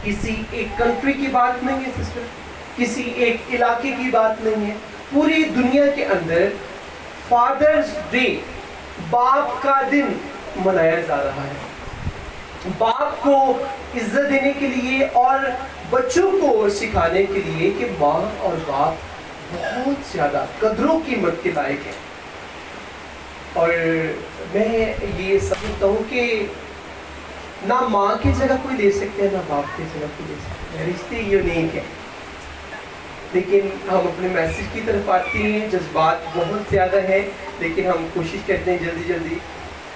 کسی ایک کنٹری کی بات نہیں ہے سسٹر، کسی ایک علاقے کی بات نہیں ہے. پوری دنیا کے اندر فادرز ڈے، باپ کا دن منایا جا رہا ہے. باپ کو عزت دینے کے لیے اور بچوں کو سکھانے کے لیے کہ ماں اور باپ بہت زیادہ قدر و قیمت کے لائق ہیں. اور میں یہ سمجھتا ہوں کہ نہ ماں کی جگہ کوئی لے سکتے ہیں، نہ باپ کی جگہ کوئی لے سکتے ہیں. رشتے یونیک ہیں. لیکن ہم اپنے میسیج کی طرف آتے ہیں، جذبات بہت زیادہ ہیں، لیکن ہم کوشش کرتے ہیں جلدی جلدی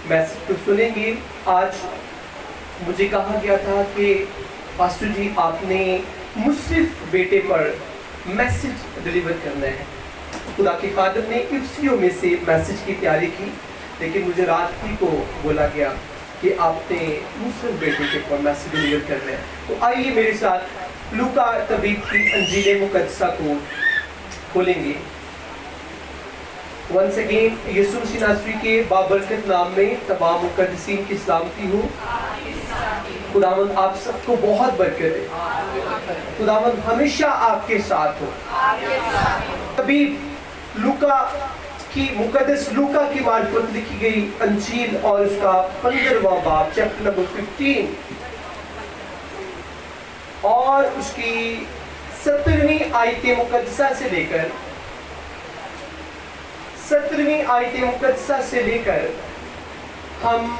میسیج کو سنیں گے. آج مجھے کہا گیا تھا کہ پاسٹر جی آپ نے مصرف بیٹے پر میسیج ڈلیور کرنا ہے. خدا کے خادم نے افسیوں میں سے میسیج کی تیاری کی، لیکن مجھے رات ہی کو بولا گیا کہ آپ نے مصرف بیٹے کے پر میسیج ڈلیور کرنا ہے. تو آئیے میرے ساتھ لوکا طبیب کی انجیل مقدسہ کو کھولیں گے. ونس اگین یسوع مسیح ناصری کے بابرکت نام میں تمام مقدسین کی سلامتی ہو. خداوند آپ سب کو بہت برکت دے. خداوند ہمیشہ آپ کے ساتھ ہو. طبیب لوکا کی مقدس لوکا کی معرفت لکھی گئی انجیل اور اس کا 15واں باب چیپٹر نمبر 15 اور اس کی 17ویں آیت مقدسہ سے لے کر 17ویں آیت مقدسہ سے لے کر ہم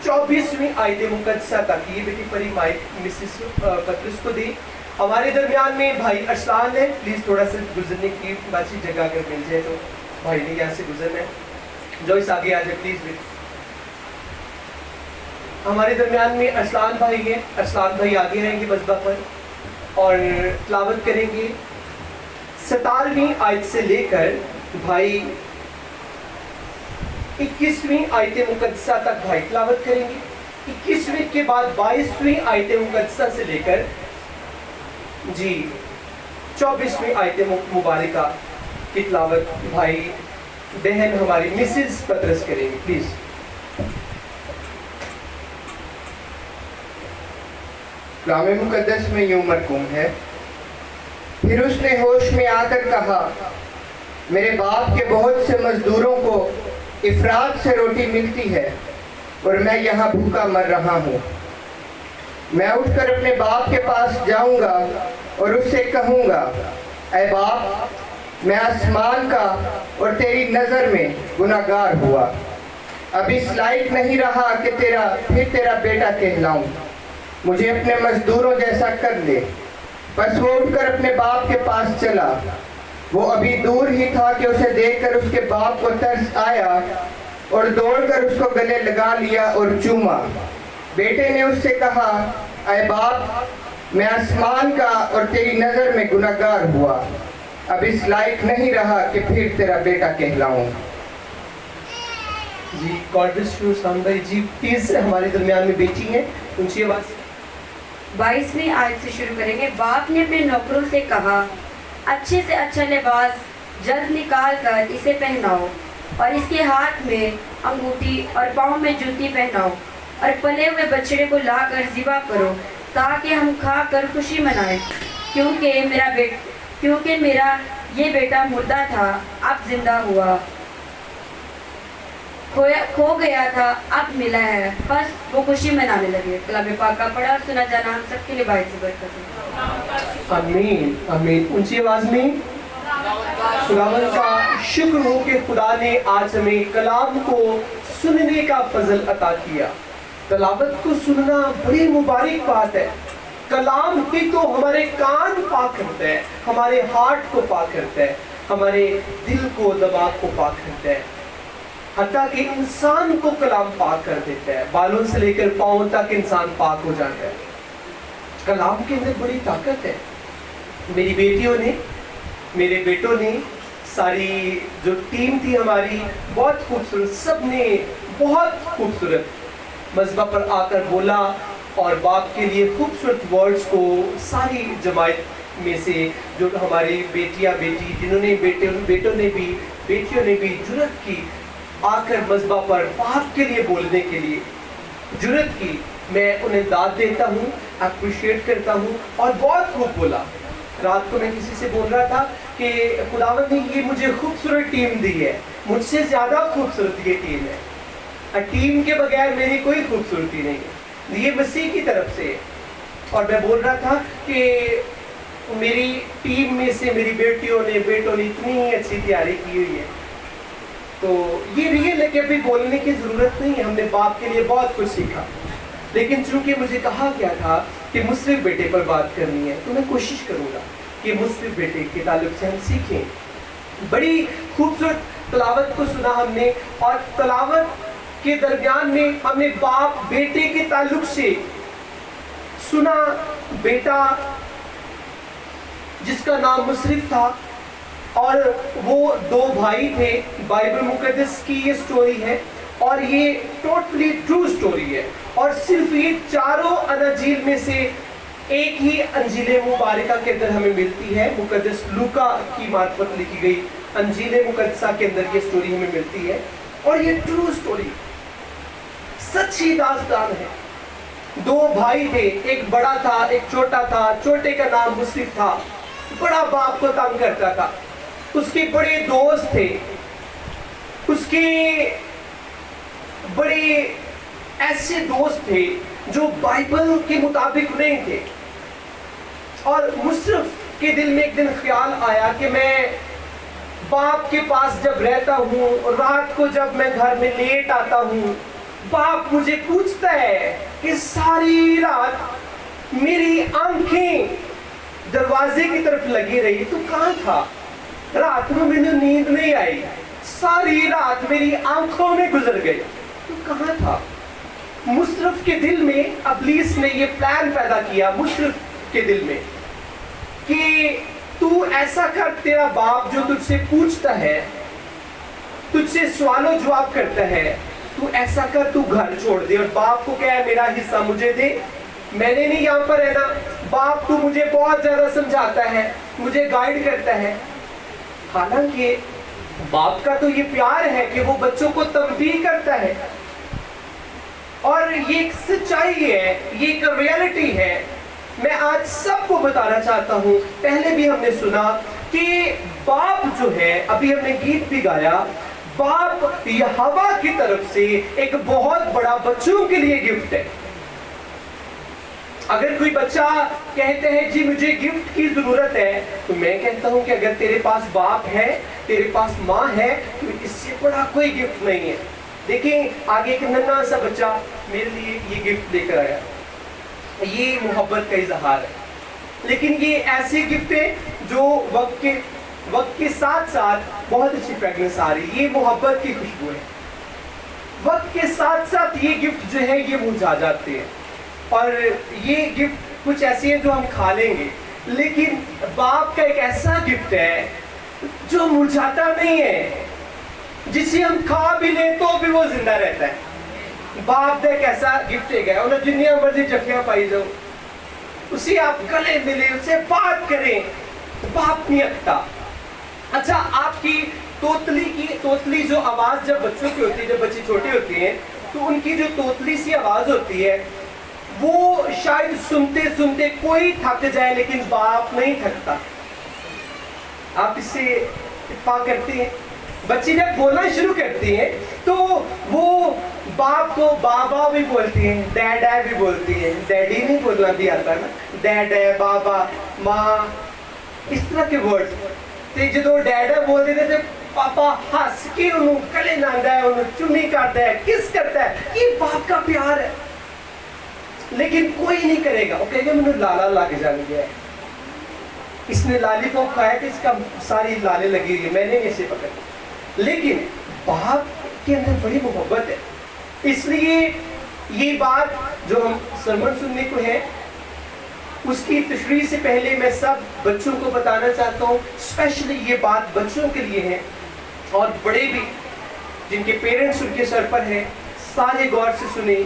24ویں آیت مقدسہ تک. یہ بیٹی پری مائک مسز پترس کو دی. ہمارے درمیان میں بھائی ارسلان ہے، پلیز تھوڑا سا گزرنے کی باقی جگہ اگر مل جائے تو بھائی نے یہاں سے گزرنا ہے. جو اس آگے آ جائے پلیز. ہمارے درمیان میں ارسلان بھائی ہیں. ارسلان بھائی آگے آئیں گے مذبح پر اور تلاوت کریں گے 17ویں آیت سے لے کر بھائی 21ویں آیت مقدسہ تک بھائی تلاوت کریں گے. 21ویں کے بعد 22ویں آیت مقدسہ سے لے کر 24ویں آیت مبارکہ کی تلاوت بھائی بہن ہماری مسز پترس کریں گے. پلیز. کلام مقدس میں یوں مرقوم ہے، پھر اس نے ہوش میں آ کر کہا، میرے باپ کے بہت سے مزدوروں کو افراط سے روٹی ملتی ہے اور میں یہاں بھوکا مر رہا ہوں. میں اٹھ کر اپنے باپ کے پاس جاؤں گا اور اس سے کہوں گا، اے باپ، میں آسمان کا اور تیری نظر میں گناہگار ہوا. اب اس لائق نہیں رہا کہ پھر تیرا بیٹا کہلاؤں. مجھے اپنے مزدوروں جیسا کر لے. بس وہ اٹھ کر اپنے باپ کے پاس چلا. وہ ابھی دور ہی تھا کہ اسے دیکھ کر اس کے باپ کو ترس آیا اور دوڑ کر اس کو گلے لگا لیا اور چوما. بیٹے نے اس سے کہا، اے باپ، میں آسمان کا اور تیری نظر میں گناہگار ہوا. اب اس لائق نہیں رہا کہ پھر تیرا بیٹا کہلاؤں. جی گاڈ بلیس یو سام بھائی. جی پلیز ہمارے درمیان میں بیٹی ہیں، اونچی آواز. 22ویں آیت سے شروع کریں گے. باپ نے اپنے نوکروں سے کہا، اچھے سے اچھا لباس جلد نکال کر اسے پہناؤ اور اس کے ہاتھ میں انگوٹھی اور پاؤں میں جوتی پہناؤ اور پلے ہوئے بچڑے کو لا کر ذبح کرو تاکہ ہم کھا کر خوشی منائیں. کیونکہ میرا یہ بیٹا مردہ تھا، اب زندہ ہوا، کھو گیا تھا، اب ملا ہے. بس وہ خوشی منانے لگے. کلام پاک کا پڑھا سنا جانا ہم سب کے لیے باعث برکت ہے. آمین آمین. اونچی آواز میں. خداوند کا شکر ہو کہ خدا نے آج ہمیں کلام کو سننے کا فضل عطا کیا. تلاوت کو سننا بڑی مبارک بات ہے. کلام ہی تو ہمارے کان پاک کرتا ہے، ہمارے ہارٹ کو پاک کرتا ہے، ہمارے دل کو دماغ کو پاک کرتا ہے. حتیٰ کہ انسان کو کلام پاک کر دیتا ہے. بالوں سے لے کر پاؤں تک انسان پاک ہو جاتا ہے. کلام کے اندر بڑی طاقت ہے. میری بیٹیوں نے، میرے بیٹوں نے، ساری جو ٹیم تھی ہماری بہت خوبصورت، سب نے بہت خوبصورت مذبح پر آ کر بولا اور باپ کے لیے خوبصورت ورڈز کو ساری جماعت میں سے جو ہماری بیٹیاں بیٹی جنہوں نے بیٹوں نے بھی بیٹیوں نے بھی جرأت کی آ کر مذبح پر باپ کے لیے بولنے کے لیے جرأت کی. میں انہیں داد دیتا ہوں اپریشیٹ کرتا ہوں اور بہت خوب بولا. رات کو میں کسی سے بول رہا تھا کہ خداوند نے یہ مجھے خوبصورت ٹیم دی ہے, مجھ سے زیادہ خوبصورت یہ ٹیم ہے, ٹیم کے بغیر میری کوئی خوبصورتی نہیں ہے, یہ مسیح کی طرف سے ہے. اور میں بول رہا تھا کہ میری ٹیم میں سے میری بیٹوں نے اتنی اچھی تیاری کی ہوئی ہے. تو یہ ریئل ہے کہ ابھی بولنے کی ضرورت نہیں ہے, ہم نے باپ کے لیے بہت کچھ سیکھا, لیکن چونکہ مجھے کہا گیا تھا کہ مصرف بیٹے پر بات کرنی ہے تو میں کوشش کروں گا کہ مصرف بیٹے کے تعلق سے ہم سیکھیں. بڑی خوبصورت تلاوت کو سنا ہم نے, اور تلاوت کے درمیان میں ہم نے باپ بیٹے کے تعلق سے سنا. بیٹا جس کا نام مصرف تھا اور وہ 2 بھائی تھے. بائبل مقدس کی یہ سٹوری ہے اور یہ ٹوٹلی ٹرو سٹوری ہے, اور صرف یہ 4 اناجیل میں سے ایک ہی انجیل مبارکہ کے اندر ہمیں ملتی ہے. مقدس لوکا کی معرفت لکھی گئی انجیل مقدسہ کے اندر یہ سٹوری ہمیں ملتی ہے, اور یہ ٹرو سٹوری سچی داستان ہے. 2 بھائی تھے, ایک بڑا تھا ایک چھوٹا تھا. چھوٹے کا نام مصرف تھا, بڑا باپ کو تنگ کرتا تھا. اس کے بڑے دوست تھے, اس کے بڑے ایسے دوست تھے جو بائبل کے مطابق نہیں تھے. اور مصرف کے دل میں ایک دن خیال آیا کہ میں باپ کے پاس جب رہتا ہوں, رات کو جب میں گھر میں لیٹ آتا ہوں, باپ مجھے پوچھتا ہے کہ ساری رات میری آنکھیں دروازے کی طرف لگی رہی, تو کہاں تھا؟ رات میں مجھے نیند نہیں آئی, ساری رات میری آنکھوں میں گزر گئی, تو کہاں تھا؟ مصرف کے دل میں ابلیس نے یہ پلان پیدا کیا, مصرف کے دل میں, کہ تو ایسا کر, تیرا باپ جو تجھ سے پوچھتا ہے, تجھ سے سوال و جواب کرتا ہے, تو ایسا کر, تو گھر چھوڑ دے اور باپ کو کہے میرا حصہ مجھے دے, میں نے نہیں یہاں پر رہنا. باپ تو مجھے بہت زیادہ سمجھاتا ہے, مجھے گائیڈ کرتا ہے. حالانکہ باپ کا تو یہ پیار ہے کہ وہ بچوں کو تنبیہ کرتا ہے, اور یہ ایک سچائی ہے, یہ ایک ریالٹی ہے. میں آج سب کو بتانا چاہتا ہوں, پہلے بھی ہم نے سنا کہ باپ جو ہے, ابھی ہم نے گیت بھی گایا, باپ یہوہ کی طرف سے ایک بہت بڑا بچوں کے لیے گفٹ ہے. اگر کوئی بچہ کہتے ہیں جی مجھے گفٹ کی ضرورت ہے, تو میں کہتا ہوں کہ اگر تیرے پاس باپ ہے, تیرے پاس ماں ہے, تو اس سے بڑا کوئی گفٹ نہیں ہے. دیکھیں آگے ایک ننھا سا بچہ میرے لیے یہ گفٹ لے کر آیا, یہ محبت کا اظہار ہے. لیکن یہ ایسے گفٹ ہے جو وقت کے ساتھ ساتھ بہت اچھی فریگرنس آ رہی ہے, یہ محبت کی خوشبو ہے. وقت کے ساتھ ساتھ یہ گفٹ جو ہے یہ مرجھا جاتے ہیں, اور یہ گفٹ کچھ ایسی ہیں جو ہم کھا لیں گے, لیکن باپ کا ایک ایسا گفٹ ہے جو مرجھاتا نہیں ہے, جسے ہم کھا بھی لیں تو بھی وہ زندہ رہتا ہے. باپ کا ایک ایسا گفٹ ہے گیا, انہیں جنیا مرضی جفیاں پائی جاؤ, اسے آپ گلے ملے, اسے بات کریں, باپ نہیں اکتا. اچھا آپ کی توتلی جو آواز جب بچوں کی ہوتی ہے, جب بچے چھوٹے ہوتے ہیں تو ان کی جو توتلی سی آواز ہوتی ہے وہ شاید سنتے سنتے کوئی تھک جائے, لیکن باپ نہیں تھکتا. آپ اس سے اتفاق کرتے ہیں, بچے جب بولنا شروع کرتے ہیں تو وہ باپ کو بابا بھی بولتی ہیں, ڈیڈا بھی بولتی ہیں, ڈیڈی نہیں بولنا بھی آتا نا, ڈیڈا, بابا, ماں, اس طرح کے ورڈ. تو جدو ڈیڈا بولتے تھے پاپا ہس کے انہوں گلے لاندہ ہے, انہوں چمی کرتا ہے, کس کرتا ہے, یہ باپ کا پیار ہے. لیکن کوئی نہیں کرے گا, وہ کہے گا مجھے لالا لگ جان گیا ہے, اس نے لالی پاپ کھایا کہ اس کا ساری لالے لگی ہوئی ہے, میں نے اسے پکڑ. لیکن باپ کے اندر بڑی محبت ہے. اس لیے یہ بات جو ہم سرمن سننے کو ہے, اس کی تشریح سے پہلے میں سب بچوں کو بتانا چاہتا ہوں, اسپیشلی یہ بات بچوں کے لیے ہے, اور بڑے بھی جن کے پیرنٹس ان کے سر پر ہیں, سارے غور سے سنیں.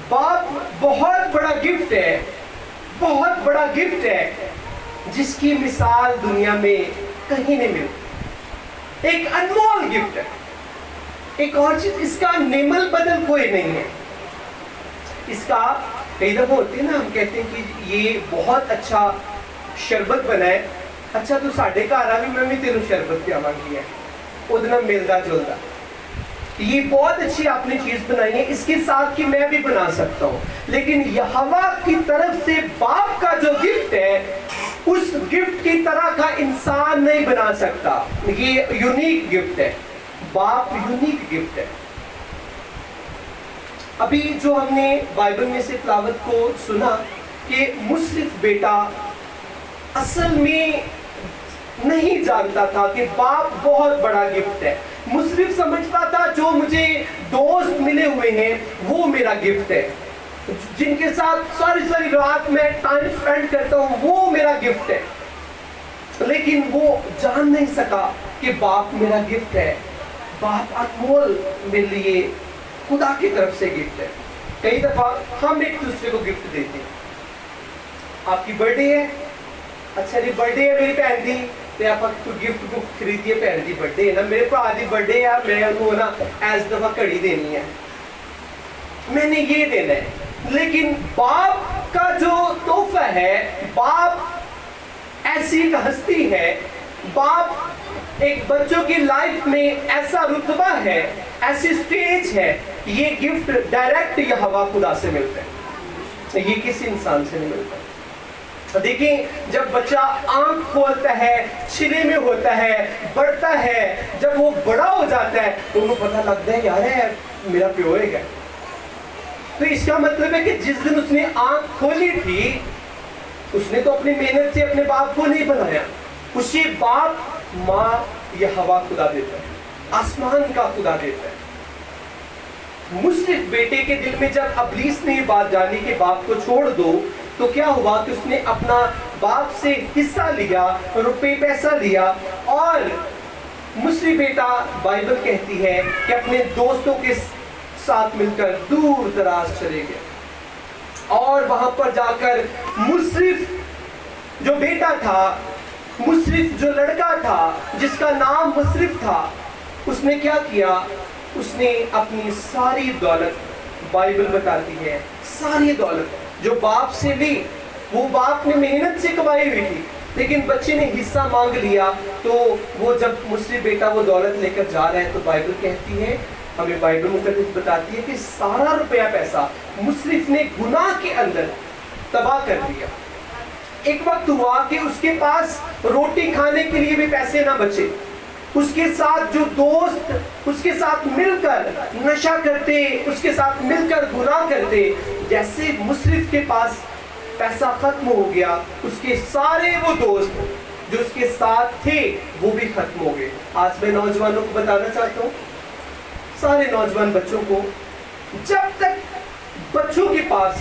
باپ بہت بڑا گفٹ ہے, بہت بڑا گفٹ ہے, جس کی مثال دنیا میں کہیں نہیں ملتی. ایک انمول گفٹ ہے, ایک اور چیز, اس کا نعمل بدل کوئی نہیں ہے. اس کا کئی دفعہ ہوتی ہے نا, ہم کہتے ہیں کہ یہ بہت اچھا شربت بنا ہے, اچھا تو ساڈے گھر آ بھی میں بھی تینوں شربت پیاواں گی ہے, ادنا ملتا جلتا. یہ بہت اچھی آپ نے چیز بنائی ہے, اس کے ساتھ کی میں بھی بنا سکتا ہوں, لیکن یہوہ کی طرف سے باپ کا جو گفٹ ہے اس گفٹ کی طرح کا انسان نہیں بنا سکتا. یہ یونیک گفٹ ہے, باپ یونیک گفٹ ہے. ابھی جو ہم نے بائبل میں سے تلاوت کو سنا کہ مصرف بیٹا اصل میں نہیں جانتا تھا کہ باپ بہت بڑا گفٹ ہے. مصرف سمجھتا تھا جو مجھے دوست ملے ہوئے ہیں وہ میرا گفٹ ہے, جن کے ساتھ ساری رات میں ٹائم سپینڈ کرتا ہوں وہ میرا گفٹ ہے. لیکن وہ جان نہیں سکا کہ باپ میرا گفٹ ہے. باپ انمول میرے لیے خدا کی طرف سے گفٹ ہے. کئی دفعہ ہم ایک دوسرے کو گفٹ دیتے ہیں. آپ کی برتھ ڈے ہے, اچھا جی برتھ ڈے ہے میری بہن دی, تو آپ گفٹ خریدیے, بہن دی برتھ ڈے ہے نا, میرے بھرا دی برتھ ڈے ہے, میں انہوں نا ایس دفعہ گھڑی دینی ہے, میں نے یہ دینا ہے. لیکن باپ کا جو تحفہ ہے, باپ ایسی ایک ہستی ہے, باپ ایک بچوں کی لائف میں ایسا رتبہ ہے, ایسی سٹیج ہے, یہ گفٹ ڈائریکٹ یہوہ خدا سے ملتا ہے, یہ کسی انسان سے نہیں ملتا. دیکھیں جب بچہ آنکھ کھولتا ہے, چھلے میں ہوتا ہے, بڑھتا ہے, جب وہ بڑا ہو جاتا ہے تو انہوں پتہ لگتا ہے یار ہے میرا پیو ہے گا. تو اس کا مطلب ہے کہ جس دن اس نے آنکھ کھولی تھی اس نے تو اپنی محنت سے اپنے باپ کو نہیں بنایا, اسے باپ ماں یہوہ خدا دیتا ہے, آسمان کا خدا دیتا ہے. مصرف بیٹے کے دل میں جب ابلیس نے یہ بات ڈالی کہ باپ کو چھوڑ دو, تو کیا ہوا کہ اس نے اپنا باپ سے حصہ لیا, روپے پیسہ لیا, اور مصری بیٹا بائبل کہتی ہے کہ اپنے دوستوں کے ساتھ مل کر دور دراز چلے گئے, اور وہاں پر جا کر مصرف جو بیٹا تھا, مصرف جو لڑکا تھا جس کا نام مصرف تھا, اس نے کیا کیا, اس نے اپنی ساری دولت, بائبل بتاتی ہے ساری دولت جو باپ سے لی, وہ باپ نے محنت سے کمائی ہوئی تھی, لیکن بچے نے حصہ مانگ لیا. تو وہ جب مصرف بیٹا وہ دولت لے کر جا رہا ہے تو بائبل کہتی ہے, ہمیں بائبل مقدس بتاتی ہے کہ سارا روپیہ پیسہ مصرف نے گناہ کے اندر تباہ کر دیا. ایک وقت ہوا کہ اس کے پاس روٹی کھانے کے لیے بھی پیسے نہ بچے, اس کے ساتھ جو دوست اس کے ساتھ مل کر نشہ کرتے, اس کے ساتھ مل کر گناہ کرتے, جیسے مصرف کے پاس پیسہ ختم ہو گیا, اس کے سارے وہ دوست جو اس کے ساتھ تھے وہ بھی ختم ہو گئے. آج میں نوجوانوں کو بتانا چاہتا ہوں, سارے نوجوان بچوں کو, جب تک بچوں کے پاس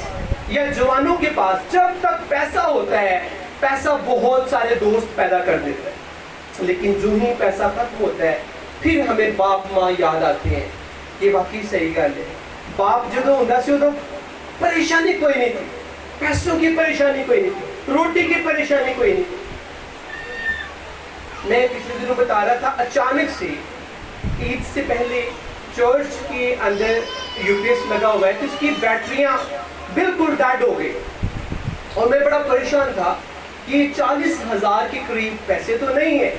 یا جوانوں کے پاس جب تک پیسہ ہوتا ہے, پیسہ بہت سارے دوست پیدا کر دیتا ہے, لیکن جو ہی پیسہ ختم ہوتا ہے پھر ہمیں باپ ماں یاد آتے ہیں. یہ واقعی صحیح گل ہے. باپ جدو ہوتا سی ادو پریشانی کوئی نہیں تھی, پیسوں کی پریشانی کوئی نہیں تھی, روٹی کی پریشانی کوئی نہیں تھی. میں پچھلے دنوں بتا رہا تھا, اچانک سے عید سے پہلے چرچ کے اندر یو پی ایس لگا ہوا ہے تو اس کی بیٹریاں بالکل ڈیڈ ہو گئی, اور میں بڑا پریشان تھا کہ 40,000 کے قریب پیسے تو نہیں ہے.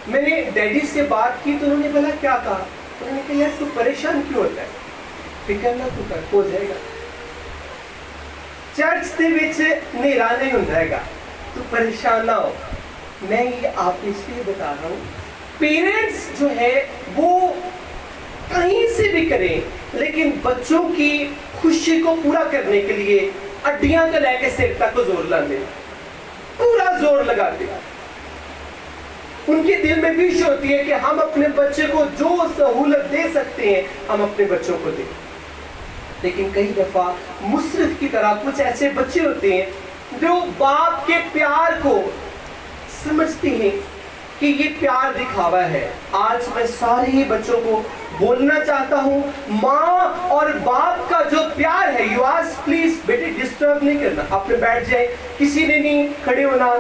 میں نے ڈیڈی سے بات کی تو انہوں نے بولا کیا کہا, انہوں نے کہا یار تو پریشان کیوں ہوتا ہے, فکر نہ تو کر, ہو جائے گا. چرچ دے وچ نیرا نہیں ہوندا ہے گا, تو پریشان نہ ہو. میں یہ آپ اس لیے بتا رہا ہوں, پیرنٹس جو ہے وہ کہیں سے بھی کریں, لیکن بچوں کی خوشی کو پورا کرنے کے لیے اڈیاں کو لے کے سر تک کو زور لاندے, پورا زور لگاتے. ان کے دل میں وش ہوتی ہے کہ ہم اپنے بچے کو جو سہولت دے سکتے ہیں ہم اپنے بچوں کو دیں. لیکن کئی دفعہ مصرف کی طرح کچھ ایسے بچے ہوتے ہیں جو باپ کے پیار کو سمجھتے ہیں کہ یہ پیار دکھاوا ہے. آج میں سارے ہی بچوں کو بولنا چاہتا ہوں, ماں اور باپ کا جو پیار ہے, یو آس پلیز بیٹے ڈسٹرب نہیں کرنا, آپ نے بیٹھ جائے, کسی نے نہیں کھڑے ہونا.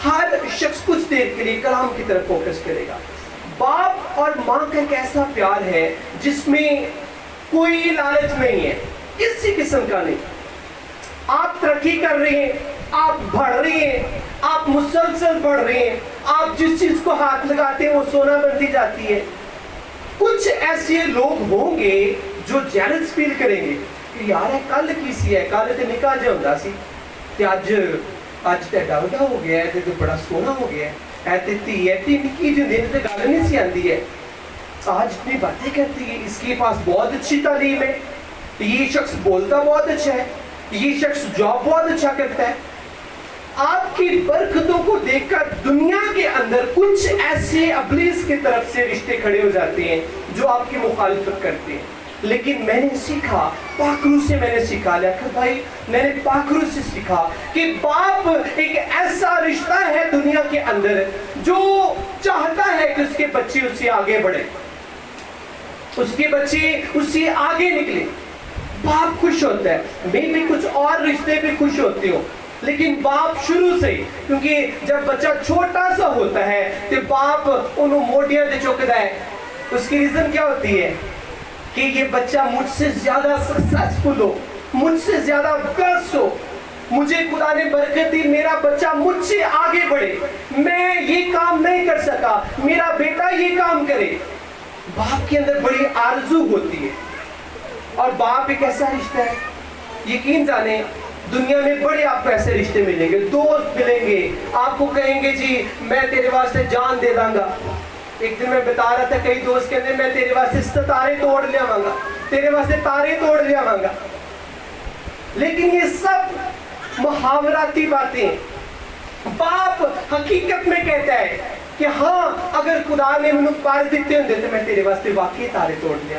ہر شخص کچھ دیر کے لیے کلام کی طرف فوکس کرے گا. باپ اور ماں کا ایک ایسا پیار ہے جس میں کوئی لالچ نہیں ہے, کسی قسم کا نہیں. آپ ترقی کر رہے ہیں, آپ بڑھ رہے ہیں, آپ مسلسل بڑھ رہے ہیں, آپ جس چیز کو ہاتھ لگاتے ہیں وہ سونا بنتی جاتی ہے. کچھ ایسے لوگ ہوں گے جو جیلس فیل کریں گے کہ یار کل کی سی ہے, کل تے نکاح جا ہوندا سی تے اج تے ڈاوڈا ہو گیا ہے تے بڑا سونا ہو گیا ہے تے تی ہے تے نکی جو دن تے گل نہیں سی آندی ہے, آج اتنی باتیں کرتی ہے, اس کے پاس بہت اچھی تعلیم ہے, یہ شخص بولتا بہت اچھا ہے, یہ شخص جاب بہت اچھا کرتا ہے. آپ کی برکتوں کو دیکھ کر دنیا کے اندر کچھ ایسے ابلیس کی طرف سے رشتے کھڑے ہو جاتے ہیں جو آپ کی مخالفت کرتے ہیں. لیکن میں نے سیکھا, پاک روح سے میں نے سیکھا, لیکن بھائی میں نے پاک روح سے سیکھا کہ باپ ایک ایسا رشتہ ہے دنیا کے اندر جو چاہتا ہے کہ اس کے بچے اس سے آگے بڑھے, اس کے بچے اس سے آگے نکلے. باپ خوش ہوتا ہے, میں بھی کچھ اور رشتے بھی خوش ہوتے ہوں, لیکن باپ شروع سے, کیونکہ جب بچہ چھوٹا سا ہوتا ہے تو باپ انہوں موٹیاں دے چکتا ہے. اس کی ریزن کیا ہوتی ہے کہ یہ بچہ مجھ سے زیادہ سکسیسفل ہو, مجھ سے زیادہ پلس ہو, مجھے خدا نے برکت دی, میرا بچہ مجھ سے آگے بڑھے, میں یہ کام نہیں کر سکا, میرا بیٹا یہ کام کرے. باپ کے اندر بڑی آرزو ہوتی ہے. اور باپ ایک ایسا رشتہ ہے, یقین جانیں دنیا میں بڑے آپ کو ایسے رشتے ملیں گے, دوست ملیں گے, آپ کو کہیں گے جی میں تیرے واسطے جان دے داں گا. ایک دن میں بتا رہا تھا کئی دوست کہتے ہیں میں تیرے واسطے ستارے توڑ لے آواں گا, تیرے واسطے تارے توڑ لے آواں گا. لیکن یہ سب محاوراتی باتیں. باپ حقیقت میں کہتا ہے کہ ہاں اگر خدا نے مجھے پار دیتے ہوں تو میں تیرے واسطے واقعی تارے توڑ لیا.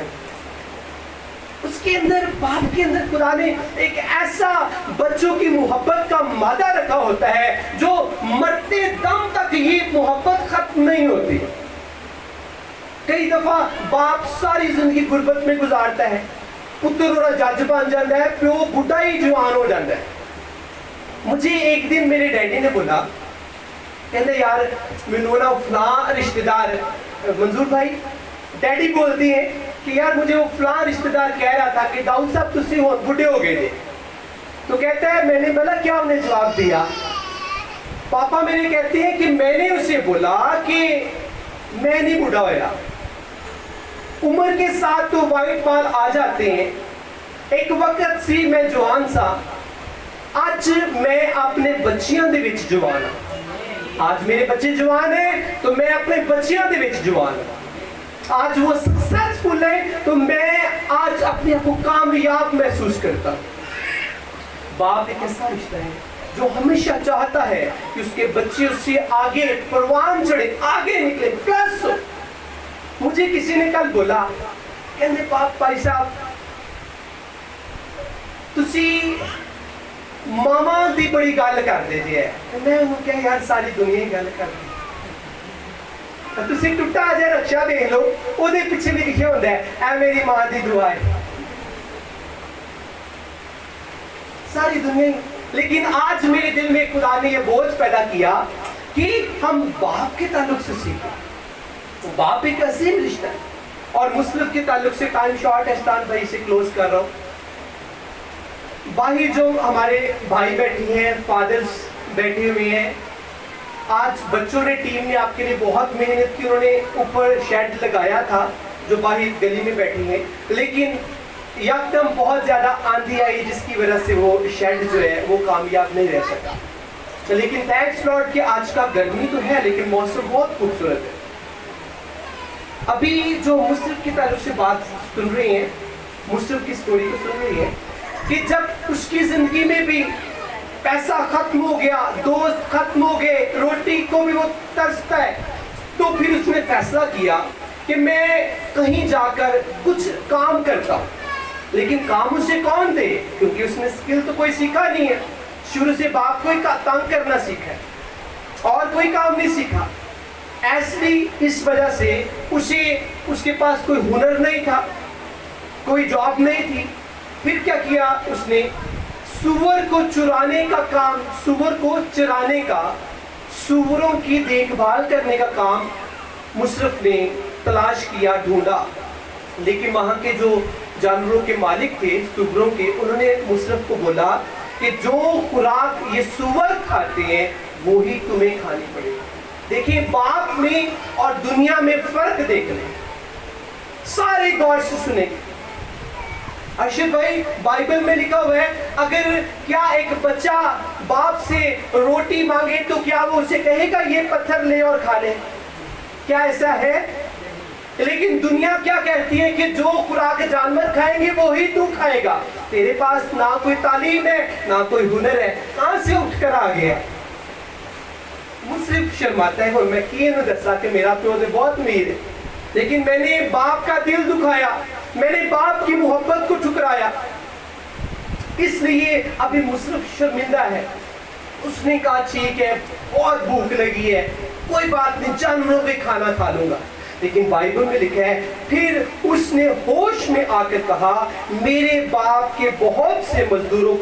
اس کے اندر, باپ کے اندر خدا نے ایک ایسا بچوں کی محبت کا مادہ رکھا ہوتا ہے جو مرتے دم تک یہ محبت ختم نہیں ہوتی. کئی دفعہ باپ ساری زندگی غربت میں گزارتا ہے, پتر اور جج بن جاتا ہے, پیو بڈھا ہی جوان ہو جاتا ہے. مجھے ایک دن میرے ڈیڈی نے بولا, کہتے یار مینوں نا فلاں رشتہ دار, منظور بھائی ڈیڈی بولتی ہیں کہ یار مجھے وہ فلاں رشتہ دار کہہ رہا تھا کہ داؤد صاحب تسی بڈھے ہو گئے تھے. تو کہتا ہے میں نے بولا کیا انہیں جواب دیا. پاپا میرے کہتے ہیں کہ میں نے اسے بولا کہ میں نہیں بڈھا ہویا, عمر کے ساتھ تو وائٹ بال آ جاتے ہیں, ایک وقت سی میں جوان سا, آج میں اپنے بچیاں دے وچ جوان ہوں. آج میرے بچے جوان ہیں تو میں اپنے بچیاں دے وچ جوان ہوں. آج وہ سکسیسفل ہے تو میں آج اپنے آپ کو کامیاب محسوس کرتا ہوں. باپ ایک ایسا رشتہ ہے جو ہمیشہ چاہتا ہے کہ اس کے بچے اس سے آگے پروان چڑھے, آگے نکلے, پلس ہو. مجھے کسی نے کل بولا, کہنے باپ بھائی صاحب تسی ماما دی بڑی گل کر دے جی ہے. میں انہوں کہا یار ساری دنیا ہی گل کر دی. تسی ٹوٹا جا رکشا دیکھ لو, وہ دے پیچھے بھی لکھے ہوتا ہے اے میری ماں دی دعا ہے. ساری دنیا ہی. لیکن آج میرے دل میں خدا نے یہ بوجھ پیدا کیا کہ ہم باپ کے تعلق سے سیکھیں. باپ ایک عظیم رشتہ ہے. اور مسلم کے تعلق سے ٹائم شارٹ ہے, استان بھائی سے کلوز کر رہا ہوں. باہر جو ہمارے بھائی بیٹھے ہیں, فادرز بیٹھے ہوئے ہیں, آج بچوں نے ٹیم نے آپ کے لیے بہت محنت کی. انہوں نے اوپر شیڈ لگایا تھا جو باہر گلی میں بیٹھے ہیں, لیکن یکدم بہت زیادہ آندھی آئی جس کی وجہ سے وہ شیڈ جو ہے وہ کامیاب نہیں رہ سکا. لیکن تھینکس لاڈ کہ آج کا گرمی تو ہے لیکن موسم بہت خوبصورت ہے. ابھی جو مصرف کے تعلق سے بات سن رہی ہیں, مصرف کی سٹوری کو سن رہی ہیں کہ جب اس کی زندگی میں بھی پیسہ ختم ہو گیا, دوست ختم ہو گئے, روٹی کو بھی وہ ترستا ہے, تو پھر اس نے فیصلہ کیا کہ میں کہیں جا کر کچھ کام کرتا ہوں. لیکن کام اسے کون دے, کیونکہ اس نے اسکل تو کوئی سیکھا نہیں ہے. شروع سے باپ کو تنگ کرنا سیکھا ہے اور کوئی کام نہیں سیکھا. ایسے اس وجہ سے اسے اس کے پاس کوئی ہنر نہیں تھا, کوئی جاب نہیں تھی. پھر کیا کیا اس نے, سور کو چرانے کا کام, سور کو چرانے کا, سوروں کی دیکھ بھال کرنے کا کام مصرف نے تلاش کیا, ڈھونڈا. لیکن وہاں کے جو جانوروں کے مالک تھے, سوروں کے, انہوں نے مصرف کو بولا کہ جو خوراک یہ سور کھاتے ہیں وہی تمہیں کھانی پڑے گی. دیکھیں باپ میں اور دنیا میں فرق دیکھ لیں, سارے غور سے سنیں. ارشد بھائی بائبل میں لکھا ہوا ہے اگر کیا ایک بچہ باپ سے روٹی مانگے تو کیا وہ اسے کہے گا یہ پتھر لے اور کھا لے؟ کیا ایسا ہے؟ لیکن دنیا کیا کہتی ہے کہ جو خوراک جانور کھائیں گے وہی تو کھائے گا. تیرے پاس نہ کوئی تعلیم ہے نہ کوئی ہنر ہے, کہاں سے اٹھ کر آ گیا؟ مجھ صرف شرماتا ہے اور میں کیے نہ دسا کہ میرا پیو تو بہت امیر ہے, لیکن میں نے باپ کا دل دکھایا, میں نے باپ کی محبت کو ٹھکرایا, اس لیے ابھی مصرف شرمندہ ہے. اس نے کہا ٹھیک ہے بہت بھوک لگی ہے, کوئی بات نہیں جانوروں پہ کھانا کھا لوں گا. لیکن بائبل میں لکھا ہے پھر اس نے ہوش میں آ کر کہا میرے باپ کے بہت سے مزدوروں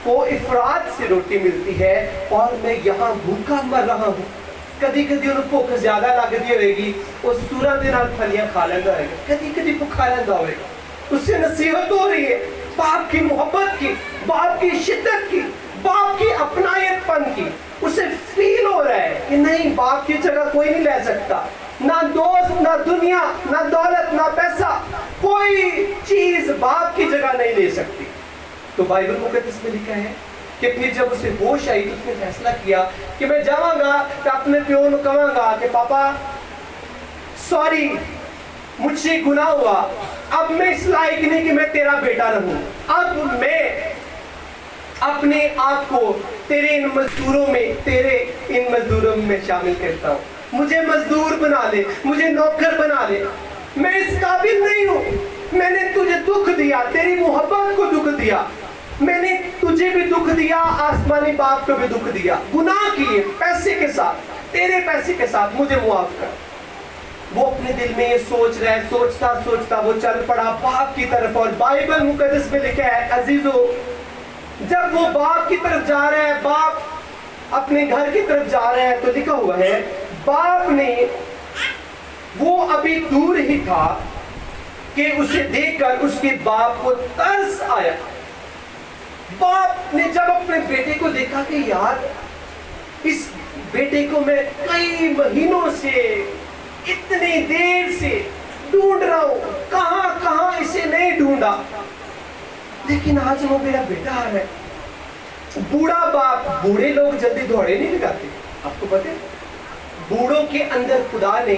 کو افراد سے روٹی ملتی ہے اور میں یہاں بھوکا مر رہا ہوں. کدی کدی انہوں بھوک زیادہ لگتی ہوئے گی, وہ سورا دے نال پھلیاں کھا لینا ہوئے گا, کدی کدی بھوکا لینا ہوئے گا. اس سے نصیحت ہو رہی ہے باپ کی محبت کی, باپ کی شدت کی, باپ کی اپنائیت پن کی. اسے فیل ہو رہا ہے کہ نہیں باپ کی جگہ کوئی نہیں لے سکتا, نہ دوست نہ دنیا نہ دولت نہ پیسہ, کوئی چیز باپ کی جگہ نہیں لے سکتی. تو بائبل مقدس میں لکھا ہے کہ پھر جب اسے ہوش آئی تو اس نے فیصلہ کیا کہ میں جاؤں گا کہ اپنے پیو کو کہوں گا کہ پاپا سوری مجھ سے گناہ ہوا, اب میں اس لائق نہیں کہ میں تیرا بیٹا رہوں, اب میں اپنے آپ کو تیرے ان مزدوروں میں شامل کرتا ہوں, مجھے مزدور بنا لے, مجھے نوکر بنا لے, میں اس قابل نہیں ہوں. میں نے تجھے دکھ دیا, تیری محبت کو دکھ دیا, میں نے تجھے بھی دکھ دیا, آسمانی باپ کو بھی دکھ دیا, گناہ کیے پیسے کے ساتھ, تیرے پیسے کے ساتھ, مجھے معاف کر. وہ اپنے دل میں یہ سوچ رہا ہے, سوچتا سوچتا وہ چل پڑا باپ کی طرف. اور بائبل مقدس میں لکھا ہے عزیزو جب وہ باپ کی طرف جا رہا ہے, باپ اپنے گھر کی طرف جا رہا ہے, تو لکھا ہوا ہے باپ نے, وہ ابھی دور ہی تھا کہ اسے دیکھ کر اس کے باپ کو ترس آیا. باپ نے جب اپنے بیٹے کو دیکھا کہ یار اس بیٹے کو میں کئی مہینوں سے اتنی دیر سے ڈھونڈ رہا ہوں, کہاں کہاں اسے نہیں ڈھونڈا, لیکن آج وہ میرا بیٹا آ رہا ہے. بوڑھا باپ, بوڑھے لوگ جلدی دوڑے نہیں لگاتے, آپ کو پتہ ہے بوڑھوں کے اندر خدا نے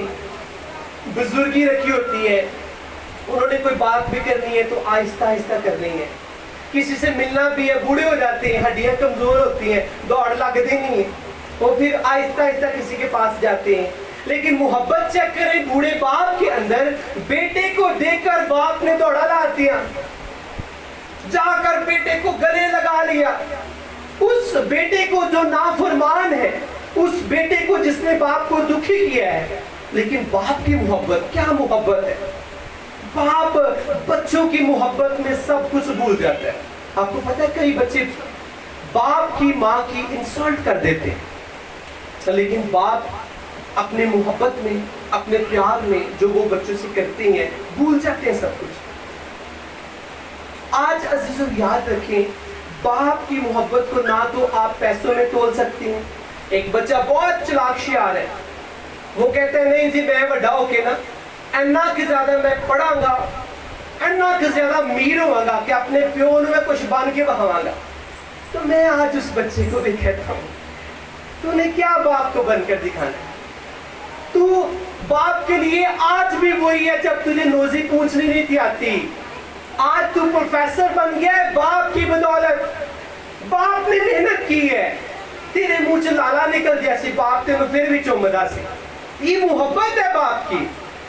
بزرگی رکھی ہوتی ہے, انہوں نے کوئی بات بھی کرنی ہے تو آہستہ آہستہ کرنی ہے. کسی سے ملنا بھی ہے, بوڑھے ہو جاتے ہیں, ہڈیاں کمزور ہوتی ہیں, دوڑ لگتی نہیں ہے, وہ پھر آہستہ آہستہ کسی کے پاس جاتے ہیں. لیکن محبت چیک کریں بوڑھے باپ کے اندر, بیٹے کو دیکھ کر باپ نے دوڑا لا دیا, جا کر بیٹے کو گلے لگا لیا. اس بیٹے کو جو نافرمان ہے, اس بیٹے کو جس نے باپ کو دکھی کیا ہے, لیکن باپ کی محبت کیا محبت ہے. باپ بچوں کی محبت میں سب کچھ بھول جاتا ہے. آپ کو پتہ ہے کئی بچے باپ کی ماں کی انسلٹ کر دیتے ہیں, لیکن باپ اپنے محبت میں, اپنے پیار میں جو وہ بچوں سے کرتے ہیں بھول جاتے ہیں سب کچھ. آج عزیزو یاد رکھیں باپ کی محبت کو نہ تو آپ پیسوں میں تول سکتے ہیں. ایک بچہ بہت چلاک شیار ہے, وہ کہتے ہیں نہیں جی میں بڑا ہو کے نا اینا کہ زیادہ میں پڑھاں گا, اینا کہ زیادہ امیر ہوں گا کہ اپنے پیو میں کچھ بن کے بہاواں گا. تو میں آج اس بچے کو بھی کہتا ہوں تو نے کیا باپ کو بن کر دکھانا, تو باپ کے لیے آج بھی وہی ہے جب تجھے نوزی پوچھنی نہیں تھی آتی. آج تو پروفیسر بن گیا ہے باپ کی بدولت, باپ نے محنت کی ہے, تیرے منہ سے لالا نکل گیا سی, باپ تینوں پھر بھی چومدا سی. یہ محبت ہے باپ کی.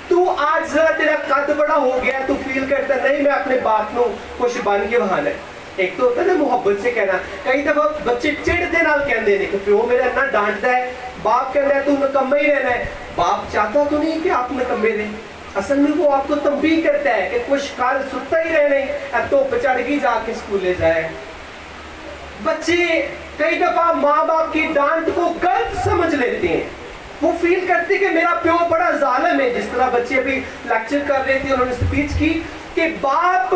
تو آج ذرا تیرا قد بڑا ہو گیا ہے, تو فیل کرتا نہیں میں اپنے باپ نو کچھ بن کے بہانا ہے. ایک تو ہوتا ہے نا محبت سے کہنا, کئی دفعہ بچے چڑ دے نال کہندے نے کہ پیو میرا اتنا ڈانٹدا ہے, باپ کہندا ہے تو نکمہ ہی رہنا ہے. باپ چاہتا تو نہیں کہ آپ نکمے رہیں, اصل میں وہ آپ کو تنبیہ کرتا ہے کہ کچھ کال ستا ہی رہنے, اب تو چڑھ گئی جا کے اسکولے جائے. بچے کئی دفعہ ماں باپ کی ڈانٹ کو غلط سمجھ لیتے ہیں, وہ فیل کرتے کہ میرا پیو بڑا ظالم ہے. جس طرح بچے ابھی لیکچر کر رہے تھے, انہوں نے سپیچ کی کہ باپ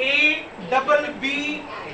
ABB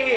A,